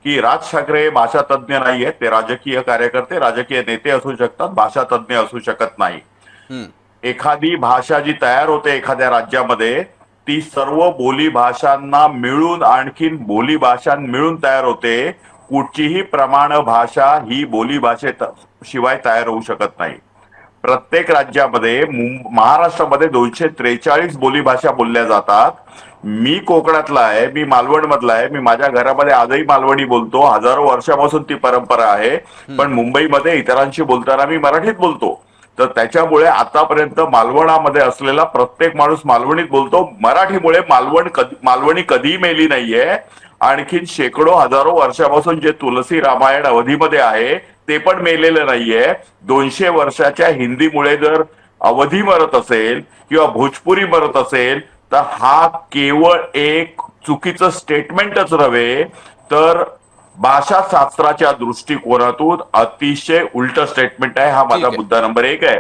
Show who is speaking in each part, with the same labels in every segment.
Speaker 1: की राज ठाकरे हे भाषा तज्ज्ञ नाहीयेत, ते राजकीय कार्यकर्ते, राजकीय नेते असू शकतात, भाषा तज्ज्ञ असू शकत नाही.
Speaker 2: हम्म.
Speaker 1: एखादी भाषा जी तयार होते एखाद्या राज्यामध्ये, ती सर्व बोली भाषांना मिळून, आणखीन बोली भाषां मिळून तयार होते. कुठचीही प्रमाण भाषा ही बोली भाषेत शिवाय तयार होऊ शकत नाही. प्रत्येक राज्यामध्ये महाराष्ट्रामध्ये 243 बोलीभाषा बोलल्या जातात. मी कोकणातला आहे, मी मालवण मधला आहे, मी माझ्या घरामध्ये आजही मालवणी बोलतो, हजारो वर्षापासून ती परंपरा आहे. पण मुंबईमध्ये इतरांशी बोलताना मी मराठीत बोलतो. तर त्याच्यामुळे आतापर्यंत मालवणामध्ये असलेला प्रत्येक माणूस मालवणीत बोलतो. मराठीमुळे मालवणी कधीही मेली नाहीये. आणखीन शेकडो हजारो वर्षापासून जे तुलसी रामायण अवधीमध्ये आहे ते पण मेलेलं नाहीये. 200 वर्षाच्या हिंदीमुळे जर अवधी मरत असेल किंवा भोजपुरी मरत असेल तर हा केवळ एक चुकीचं स्टेटमेंटच नव्हे, तर भाषाशास्त्राच्या दृष्टिकोनातून अतिशय उलट स्टेटमेंट आहे. हा माझा
Speaker 2: ठीक आहे.
Speaker 1: मुद्दा नंबर 1 आहे.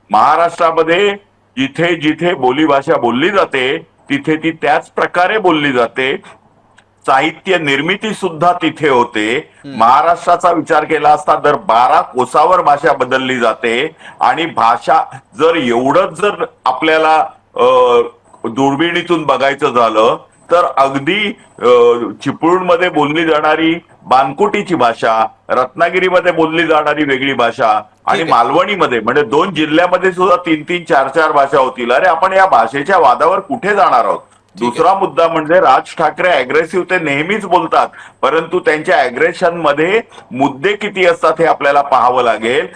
Speaker 1: महाराष्ट्रामध्ये जिथे जिथे बोलीभाषा बोलली जाते तिथे ती त्याच प्रकारे बोलली जाते. साहित्य निर्मिती सुद्धा तिथे होते. महाराष्ट्राचा विचार केला असता दर 12 कोसावर भाषा बदलली जाते. आणि भाषा जर एवढंच जर आपल्याला दुर्बिणीतून बघायचं झालं तर अगदी चिपळूणमध्ये बोलली जाणारी बानकोटीची भाषा, रत्नागिरीमध्ये बोलली जाणारी वेगळी भाषा, आणि
Speaker 2: ठीक आहे.
Speaker 1: मालवणीमध्ये म्हणजे 2 जिल्ह्यामध्ये सुद्धा 3-3, 4-4 भाषा होतील. अरे आपण या भाषेच्या वादावर कुठे जाणार आहोत?
Speaker 2: ठीक आहे.
Speaker 1: दुसरा मुद्दा म्हणजे राज ठाकरे अग्रेसिव्ह ते नेहमीच बोलतात, परंतु त्यांच्या अग्रेशन मध्ये मुद्दे किती असतात हे आपल्याला पाहावं लागेल.